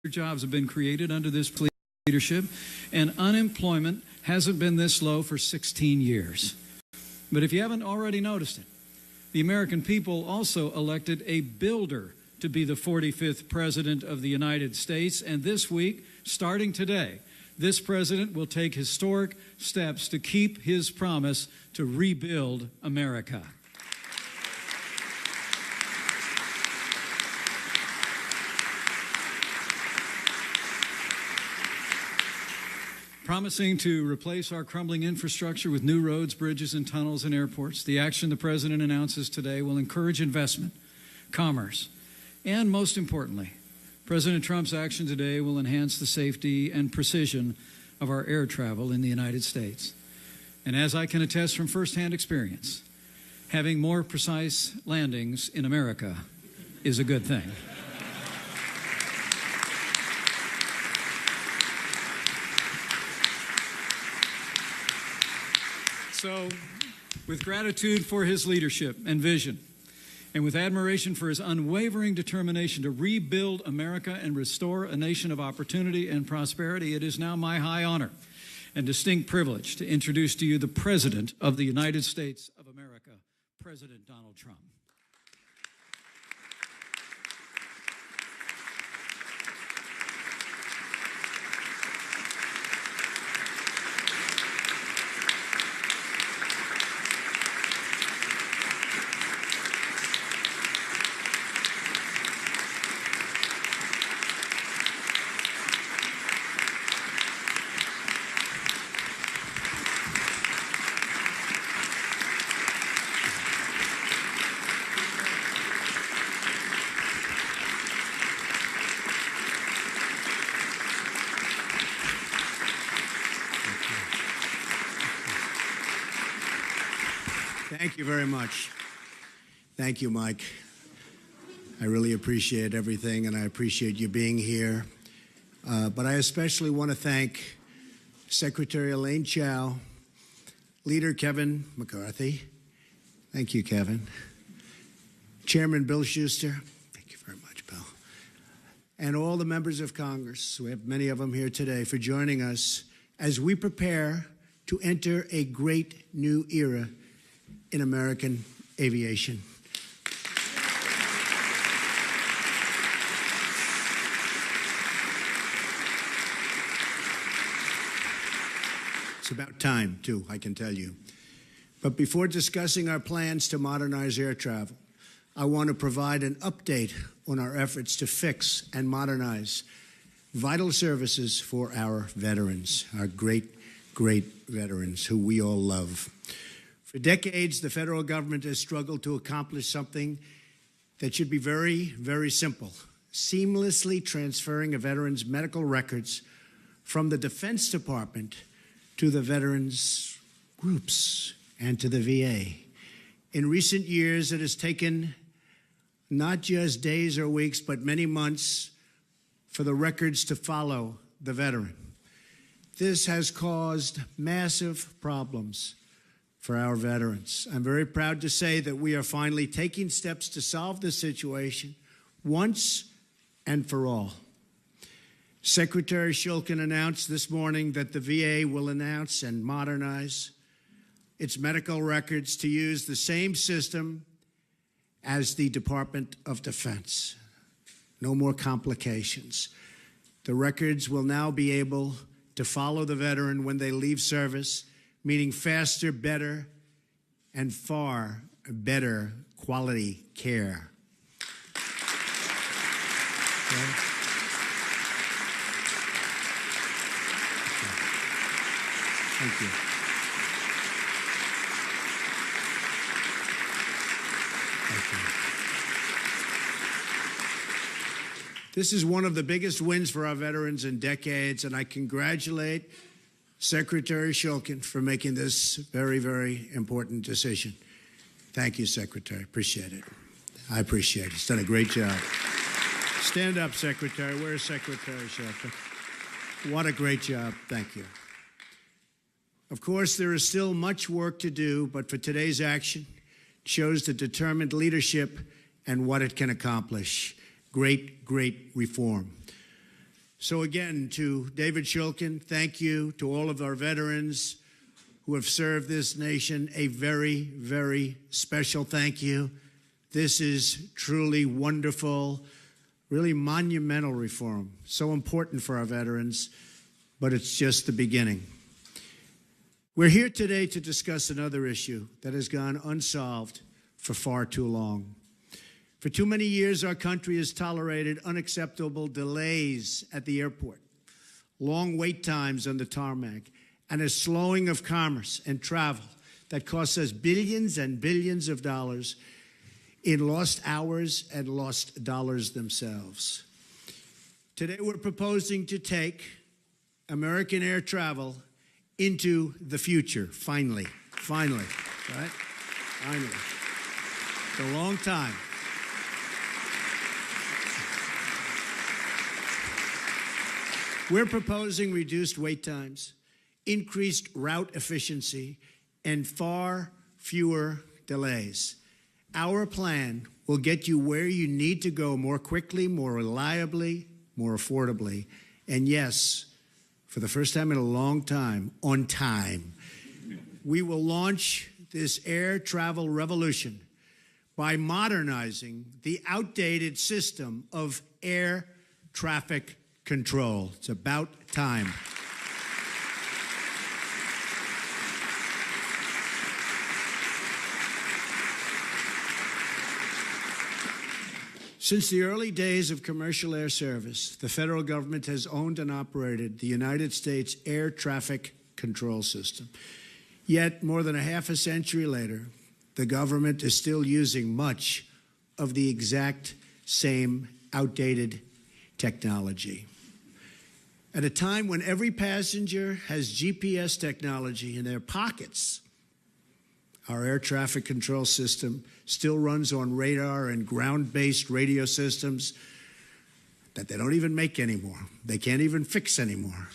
jobs have been created under this leadership, and unemployment hasn't been this low for 16 years. But if you haven't already noticed it, the American people also elected a builder to be the 45th President of the United States, and this week, starting today, this president will take historic steps to keep his promise to rebuild America. Promising to replace our crumbling infrastructure with new roads, bridges, and tunnels and airports, the action the president announces today will encourage investment, commerce, and most importantly, President Trump's action today will enhance the safety and precision of our air travel in the United States. And as I can attest from firsthand experience, having more precise landings in America is a good thing. So, with gratitude for his leadership and vision, and with admiration for his unwavering determination to rebuild America and restore a nation of opportunity and prosperity, it is now my high honor and distinct privilege to introduce to you the President of the United States of America, President Donald Trump. Thank you very much. Thank you, Mike. I really appreciate everything, and I appreciate you being here. But I especially want to thank Secretary Elaine Chao, Leader Kevin McCarthy. Thank you, Kevin. Chairman Bill Schuster. Thank you very much, Bill. And all the members of Congress, we have many of them here today, for joining us as we prepare to enter a great new era in American aviation. It's about time, too, I can tell you. But before discussing our plans to modernize air travel, I want to provide an update on our efforts to fix and modernize vital services for our veterans, our great, great veterans who we all love. For decades, the federal government has struggled to accomplish something that should be very, very simple: seamlessly transferring a veteran's medical records from the Defense Department to the veterans' groups and to the VA. In recent years, it has taken not just days or weeks, but many months for the records to follow the veteran. This has caused massive problems for our veterans. I'm very proud to say that we are finally taking steps to solve this situation once and for all. Secretary Shulkin announced this morning that the VA will announce and modernize its medical records to use the same system as the Department of Defense. No more complications. The records will now be able to follow the veteran when they leave service, meaning faster, better, and far better quality care. Okay. Thank you. Thank you. This is one of the biggest wins for our veterans in decades, and I congratulate Secretary Shulkin for making this very, very important decision. Thank you, Secretary. Appreciate it. I appreciate it. He's done a great job. Stand up, Secretary. Where's Secretary Shulkin? What a great job. Thank you. Of course, there is still much work to do, but for today's action, it shows the determined leadership and what it can accomplish. Great, great reform. So again, to David Shulkin, thank you. To all of our veterans who have served this nation, a very, very special thank you. This is truly wonderful, really monumental reform. So important for our veterans, but it's just the beginning. We're here today to discuss another issue that has gone unsolved for far too long. For too many years, our country has tolerated unacceptable delays at the airport, long wait times on the tarmac, and a slowing of commerce and travel that costs us billions and billions of dollars in lost hours and lost dollars themselves. Today, we're proposing to take American air travel into the future, finally, right? Finally. It's a long time. We're proposing reduced wait times, increased route efficiency, and far fewer delays. Our plan will get you where you need to go more quickly, more reliably, more affordably, and yes, for the first time in a long time, on time. We will launch this air travel revolution by modernizing the outdated system of air traffic control. It's about time. Since the early days of commercial air service, the federal government has owned and operated the United States air traffic control system. Yet, more than a half a century later, the government is still using much of the exact same outdated technology. At a time when every passenger has GPS technology in their pockets, our air traffic control system still runs on radar and ground-based radio systems that they don't even make anymore. They can't even fix anymore.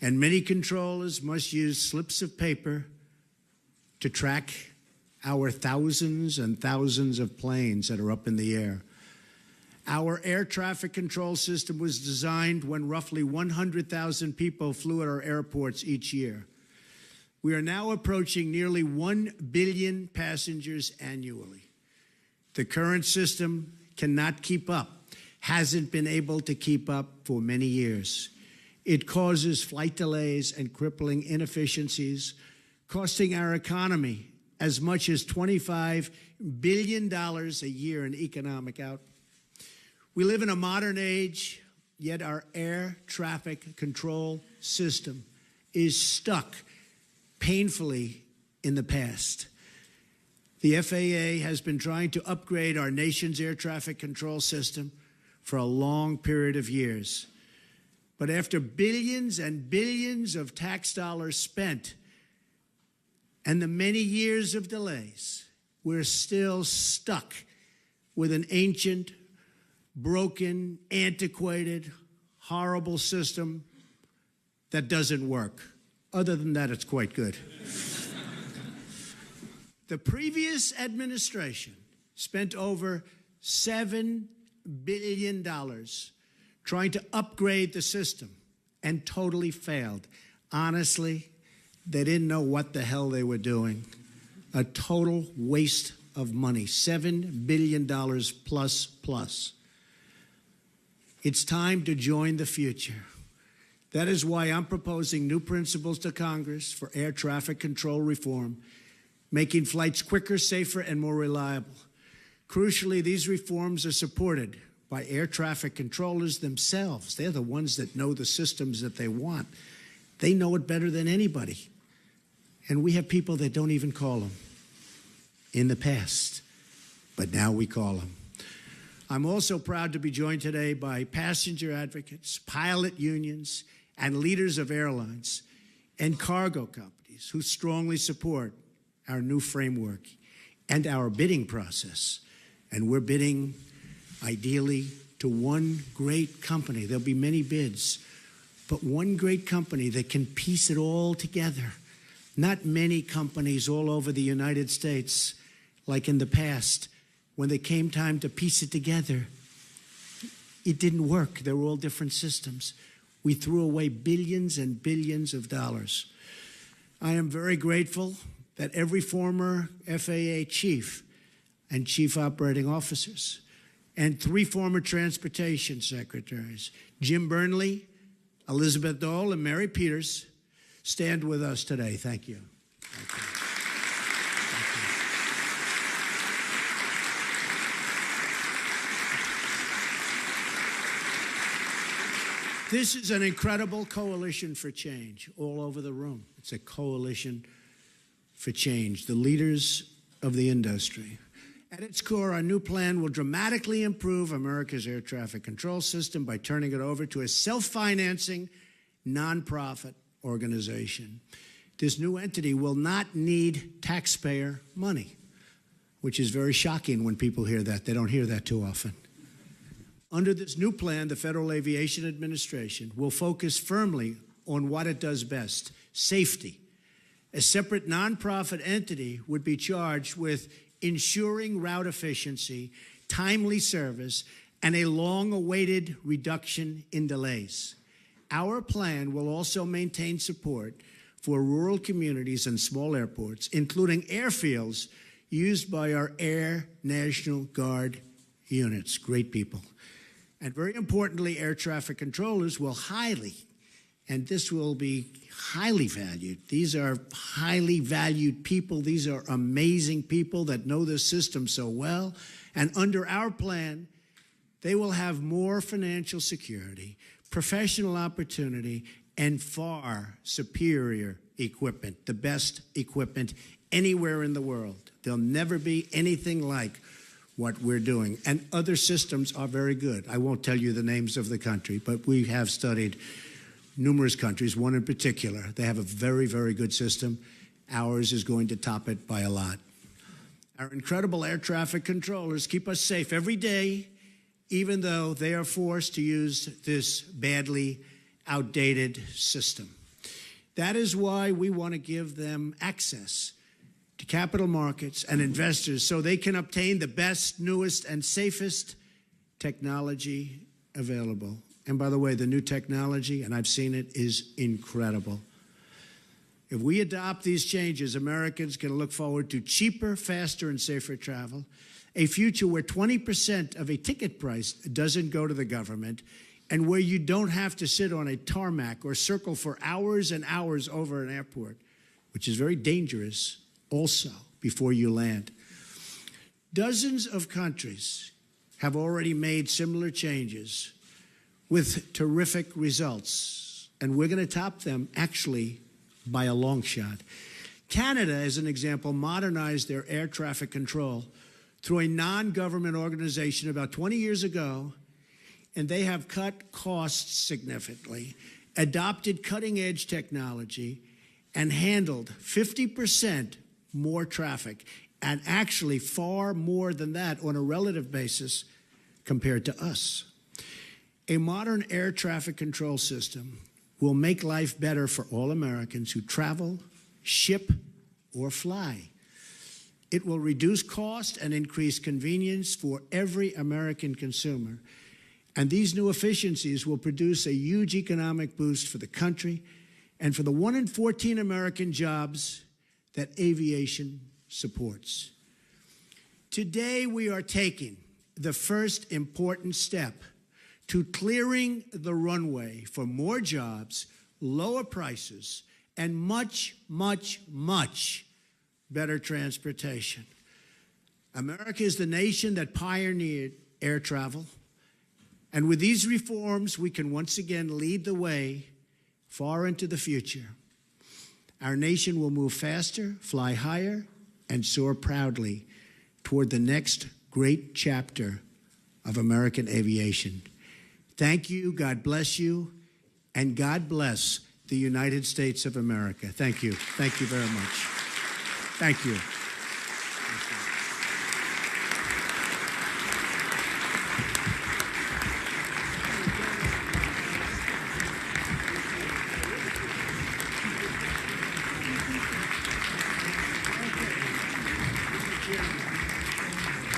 And many controllers must use slips of paper to track our thousands and thousands of planes that are up in the air. Our air traffic control system was designed when roughly 100,000 people flew at our airports each year. We are now approaching nearly 1 billion passengers annually. The current system cannot keep up, hasn't been able to keep up for many years. It causes flight delays and crippling inefficiencies, costing our economy as much as $25 billion a year in economic output. We live in a modern age, yet our air traffic control system is stuck painfully in the past. The FAA has been trying to upgrade our nation's air traffic control system for a long period of years. But after billions and billions of tax dollars spent and the many years of delays, we're still stuck with an ancient, broken, antiquated, horrible system that doesn't work. Other than that, it's quite good. The previous administration spent over $7 billion trying to upgrade the system and totally failed. Honestly, they didn't know what the hell they were doing. A total waste of money, $7 billion plus. It's time to join the future. That is why I'm proposing new principles to Congress for air traffic control reform, making flights quicker, safer, and more reliable. Crucially, these reforms are supported by air traffic controllers themselves. They're the ones that know the systems that they want. They know it better than anybody. And we have people that don't even call them in the past, but now we call them. I'm also proud to be joined today by passenger advocates, pilot unions, and leaders of airlines and cargo companies who strongly support our new framework and our bidding process. And we're bidding, ideally, to one great company. There'll be many bids, but one great company that can piece it all together. Not many companies all over the United States, like in the past, when they came time to piece it together, it didn't work. They were all different systems. We threw away billions and billions of dollars. I am very grateful that every former FAA chief and chief operating officers and 3 former transportation secretaries, Jim Burnley, Elizabeth Dole, and Mary Peters, stand with us today. Thank you. Thank you. This is an incredible coalition for change all over the room. It's a coalition for change. The leaders of the industry. At its core, our new plan will dramatically improve America's air traffic control system by turning it over to a self-financing, nonprofit organization. This new entity will not need taxpayer money, which is very shocking when people hear that. They don't hear that too often. Under this new plan, the Federal Aviation Administration will focus firmly on what it does best, safety. A separate nonprofit entity would be charged with ensuring route efficiency, timely service, and a long-awaited reduction in delays. Our plan will also maintain support for rural communities and small airports, including airfields used by our Air National Guard units. Great people. And very importantly, air traffic controllers will and this will be highly valued. These are highly valued people. These are amazing people that know this system so well. And under our plan, they will have more financial security, professional opportunity, and far superior equipment, the best equipment anywhere in the world. There'll never be anything like what we're doing. And other systems are very good. I won't tell you the names of the country, but we have studied numerous countries, one in particular. They have a very, very good system. Ours is going to top it by a lot. Our incredible air traffic controllers keep us safe every day, even though they are forced to use this badly outdated system. That is why we want to give them access to capital markets and investors so they can obtain the best, newest, and safest technology available. And by the way, the new technology, and I've seen it, is incredible. If we adopt these changes, Americans can look forward to cheaper, faster, and safer travel, a future where 20% of a ticket price doesn't go to the government, and where you don't have to sit on a tarmac or circle for hours and hours over an airport, which is very dangerous also before you land. Dozens of countries have already made similar changes with terrific results, and we're going to top them actually by a long shot. Canada, as an example, modernized their air traffic control through a non-government organization about 20 years ago, and they have cut costs significantly, adopted cutting-edge technology, and handled 50% more traffic, and actually far more than that on a relative basis compared to us. A modern air traffic control system will make life better for all Americans who travel, ship, or fly. It will reduce cost and increase convenience for every American consumer. And these new efficiencies will produce a huge economic boost for the country and for the 1 in 14 American jobs that aviation supports. Today, we are taking the first important step to clearing the runway for more jobs, lower prices, and much, much, much better transportation. America is the nation that pioneered air travel, and with these reforms, we can once again lead the way far into the future. Our nation will move faster, fly higher, and soar proudly toward the next great chapter of American aviation. Thank you, God bless you, and God bless the United States of America. Thank you. Thank you very much. Thank you. I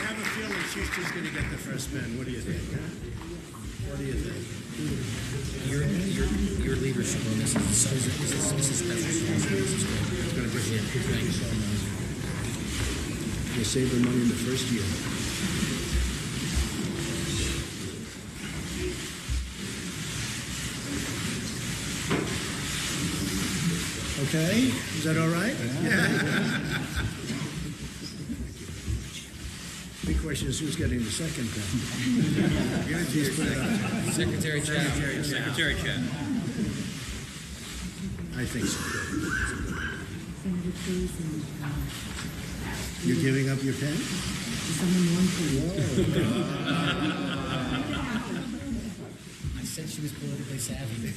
have a feeling she's going to get the first spin. What do you think? Huh? What do you think? your leadership on this is special. This is great. It's going to be thank you so much. You save the money in the first year. Okay, is that all right? Yeah. Big question is who's getting the second pen? Just put it up. Secretary Chad. Secretary Chad. I think so. You're giving up your pen? I said she was politically savvy.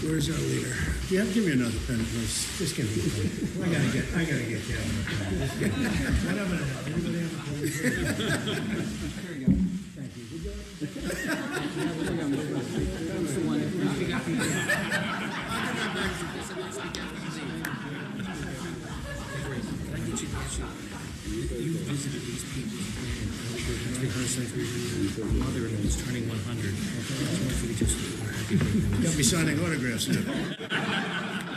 Where's our leader? Yeah, give me another pen, please. Just give me a pen. I gotta get down. Whatever the hell. Anybody have a pen? There you go. Thank you. You visited these people and mother is turning 100. Got me signing autographs now.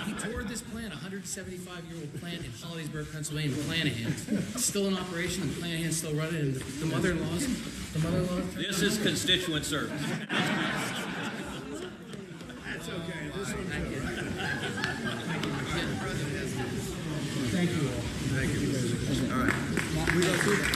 He toured this plant, a 175-year-old plant in Hollidaysburg, Pennsylvania, Planahan. Still in operation, and Planahan's still running, and the mother-in-law. This is constituent service. That's okay. This one's all right. Thank you all. Thank you. All right. We go through that.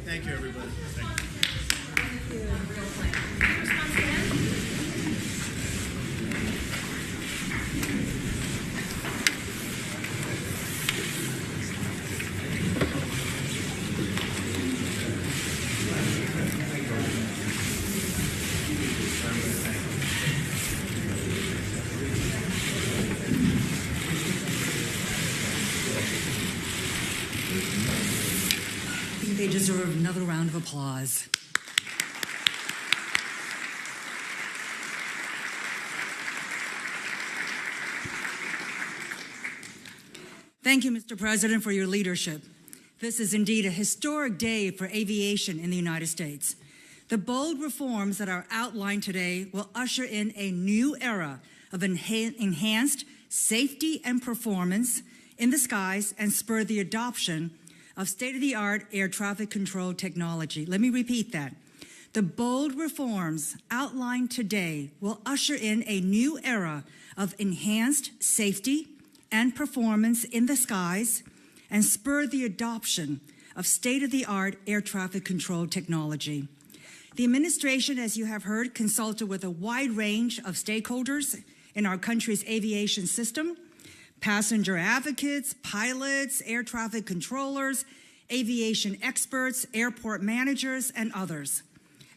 Thank you, everybody. They deserve another round of applause. Thank you, Mr. President, for your leadership. This is indeed a historic day for aviation in the United States. The bold reforms that are outlined today will usher in a new era of enhanced safety and performance in the skies and spur the adoption of state-of-the-art air traffic control technology. Let me repeat that. The bold reforms outlined today will usher in a new era of enhanced safety and performance in the skies and spur the adoption of state-of-the-art air traffic control technology. The administration, as you have heard, consulted with a wide range of stakeholders in our country's aviation system: passenger advocates, pilots, air traffic controllers, aviation experts, airport managers, and others.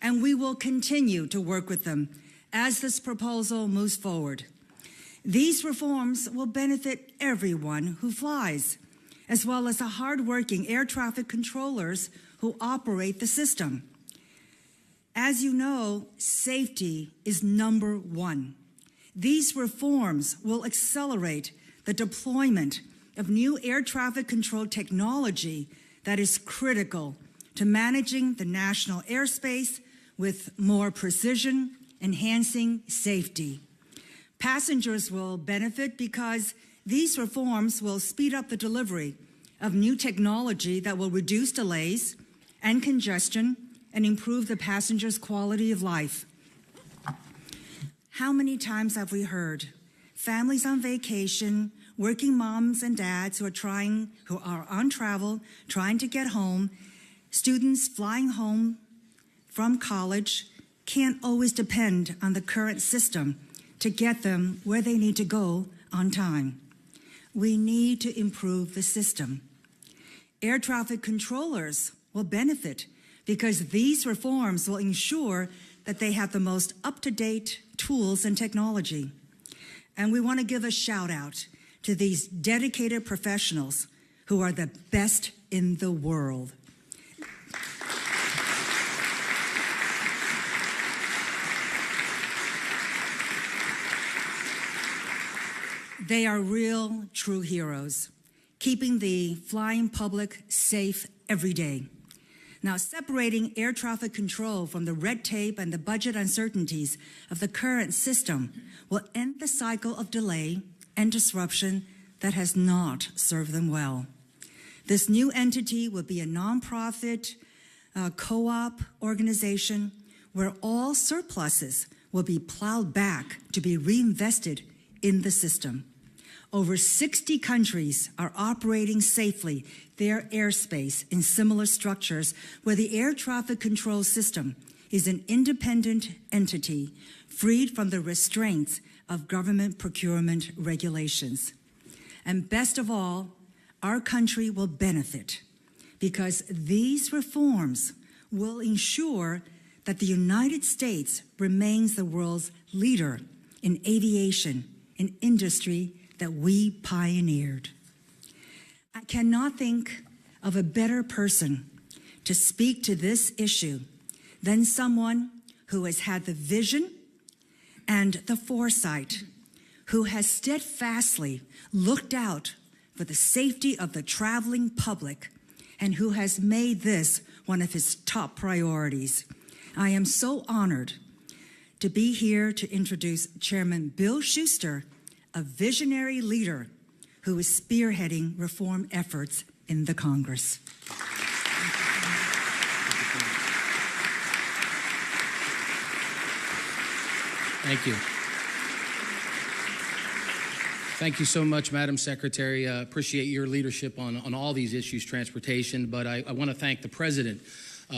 And we will continue to work with them as this proposal moves forward. These reforms will benefit everyone who flies, as well as the hardworking air traffic controllers who operate the system. As you know, safety is number one. These reforms will accelerate the deployment of new air traffic control technology that is critical to managing the national airspace with more precision, enhancing safety. Passengers will benefit because these reforms will speed up the delivery of new technology that will reduce delays and congestion and improve the passengers' quality of life. How many times have we heard families on vacation, working moms and dads who are on travel, trying to get home, students flying home from college, can't always depend on the current system to get them where they need to go on time. We need to improve the system. Air traffic controllers will benefit because these reforms will ensure that they have the most up-to-date tools and technology. And we want to give a shout out to these dedicated professionals who are the best in the world. They are real, true heroes, keeping the flying public safe every day. Now, separating air traffic control from the red tape and the budget uncertainties of the current system will end the cycle of delay and disruption that has not served them well. This new entity will be a nonprofit co-op organization where all surpluses will be plowed back to be reinvested in the system. Over 60 countries are operating safely their airspace in similar structures where the air traffic control system is an independent entity freed from the restraints of government procurement regulations. And best of all, our country will benefit because these reforms will ensure that the United States remains the world's leader in aviation, an industry that we pioneered. I cannot think of a better person to speak to this issue than someone who has had the vision and the foresight, who has steadfastly looked out for the safety of the traveling public, and who has made this one of his top priorities. I am so honored to be here to introduce Chairman Bill Shuster, a visionary leader who is spearheading reform efforts in the Congress. Thank you. Thank you so much, Madam Secretary. Appreciate your leadership on all these issues, transportation, but I want to thank the President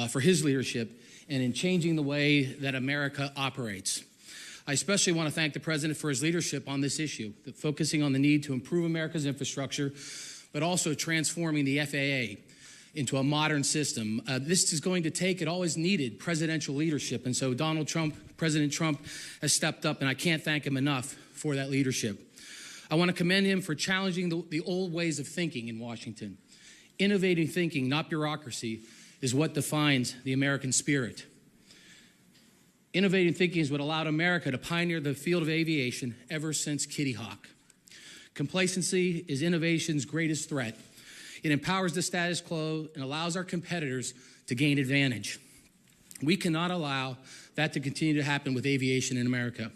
for his leadership and in changing the way that America operates. I especially want to thank the President for his leadership on this issue, focusing on the need to improve America's infrastructure, but also transforming the FAA into a modern system. This is going to take, it always needed, presidential leadership. And so President Trump has stepped up, and I can't thank him enough for that leadership. I want to commend him for challenging the old ways of thinking in Washington. Innovative thinking, not bureaucracy, is what defines the American spirit. Innovative thinking is what allowed America to pioneer the field of aviation ever since Kitty Hawk. Complacency is innovation's greatest threat. It empowers the status quo and allows our competitors to gain advantage. We cannot allow that to continue to happen with aviation in America.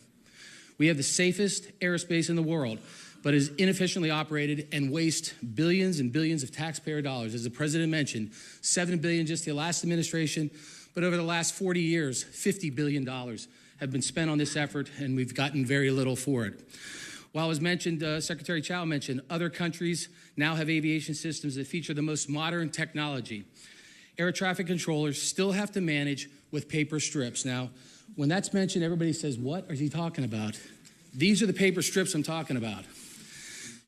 We have the safest airspace in the world, but is inefficiently operated and wastes billions and billions of taxpayer dollars. As the President mentioned, $7 billion just the last administration, but over the last 40 years, $50 billion have been spent on this effort, and we've gotten very little for it. While as mentioned, Secretary Chao mentioned, other countries now have aviation systems that feature the most modern technology. Air traffic controllers still have to manage with paper strips. Now, when that's mentioned, everybody says, what is he talking about? These are the paper strips I'm talking about.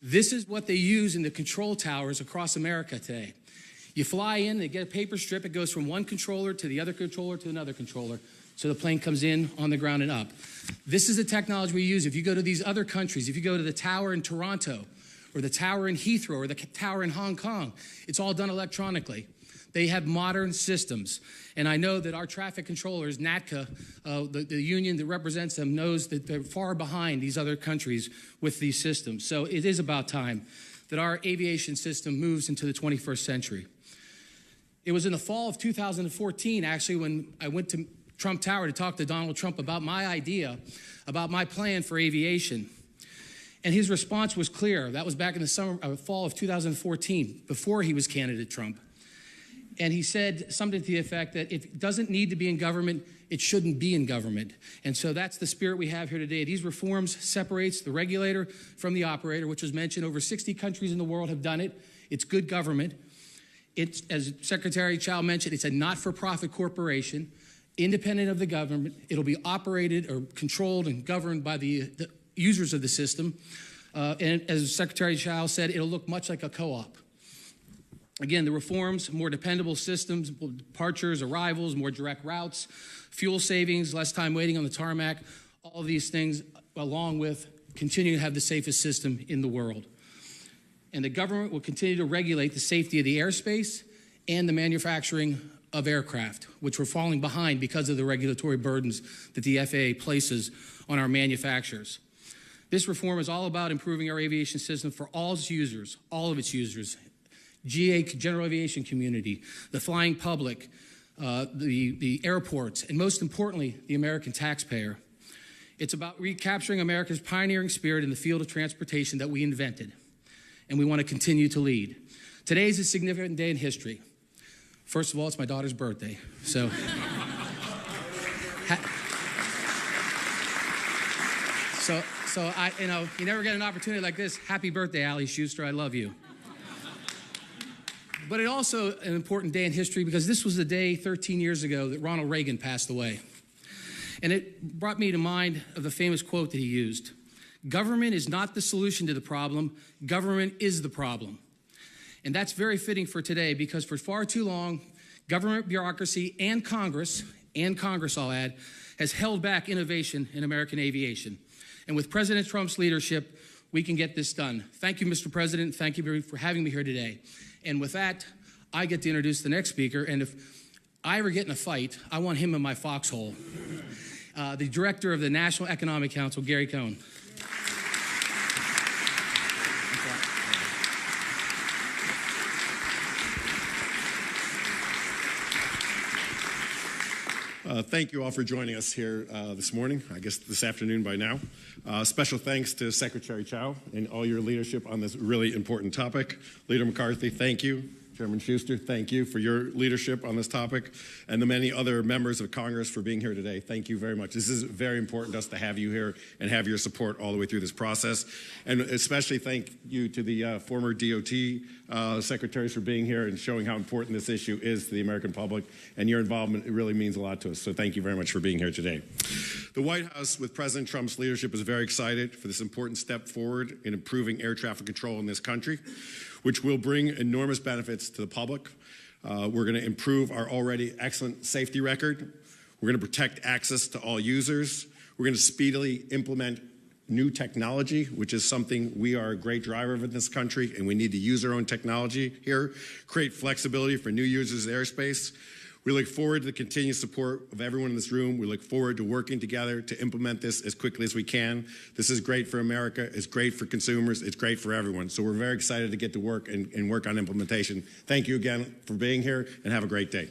This is what they use in the control towers across America today. You fly in, they get a paper strip, it goes from one controller to the other controller to another controller, so the plane comes in on the ground and up. This is the technology we use. If you go to these other countries, if you go to the tower in Toronto, or the tower in Heathrow, or the tower in Hong Kong, it's all done electronically. They have modern systems. And I know that our traffic controllers, NATCA, the union that represents them, knows that they're far behind these other countries with these systems. So it is about time that our aviation system moves into the 21st century. It was in the fall of 2014, actually, when I went to Trump Tower to talk to Donald Trump about my idea, about my plan for aviation. And his response was clear. That was back in the fall of 2014, before he was candidate Trump. And he said something to the effect that if it doesn't need to be in government, it shouldn't be in government. And so that's the spirit we have here today. These reforms separates the regulator from the operator, which was mentioned. Over 60 countries in the world have done it. It's good government. It's, as Secretary Chao mentioned, it's a not-for-profit corporation, independent of the government. It'll be operated or controlled and governed by the users of the system. And as Secretary Chao said, it'll look much like a co-op. Again, the reforms, more dependable systems, departures, arrivals, more direct routes, fuel savings, less time waiting on the tarmac, all of these things, along with continuing to have the safest system in the world. and the government will continue to regulate the safety of the airspace and the manufacturing of aircraft, which we're falling behind because of the regulatory burdens that the FAA places on our manufacturers. This reform is all about improving our aviation system for all its users, GA, general aviation community, the flying public, the airports, and most importantly, the American taxpayer. It's about recapturing America's pioneering spirit in the field of transportation that we invented, and we want to continue to lead. Today is a significant day in history. First of all, it's my daughter's birthday, so you never get an opportunity like this. Happy birthday, Allie Schuster. I love you. But it's also an important day in history because this was the day 13 years ago that Ronald Reagan passed away. And it brought me to mind of the famous quote that he used. Government is not the solution to the problem. Government is the problem. And that's very fitting for today because for far too long, government bureaucracy and Congress I'll add, has held back innovation in American aviation. And with President Trump's leadership, we can get this done. Thank you, Mr. President. Thank you for having me here today. And with that, I get to introduce the next speaker. And if I ever get in a fight, I want him in my foxhole. The director of the National Economic Council, Gary Cohn. Thank you all for joining us here this morning, I guess this afternoon by now. Special thanks to Secretary Chao and all your leadership on this really important topic. Leader McCarthy, thank you. Chairman Schuster, thank you for your leadership on this topic, and the many other members of Congress for being here today. Thank you very much. This is very important to us to have you here and have your support all the way through this process. And especially thank you to the former DOT secretaries for being here and showing how important this issue is to the American public, and your involvement, it really means a lot to us. So thank you very much for being here today. The White House, with President Trump's leadership, is very excited for this important step forward in improving air traffic control in this country, which will bring enormous benefits to the public. We're going to improve our already excellent safety record. We're going to protect access to all users. We're going to speedily implement new technology, which is something we are a great driver of in this country, and we need to use our own technology here, create flexibility for new users of airspace. We look forward to the continued support of everyone in this room. We look forward to working together to implement this as quickly as we can. This is great for America. It's great for consumers. It's great for everyone. So we're very excited to get to work and work on implementation. Thank you again for being here, and have a great day.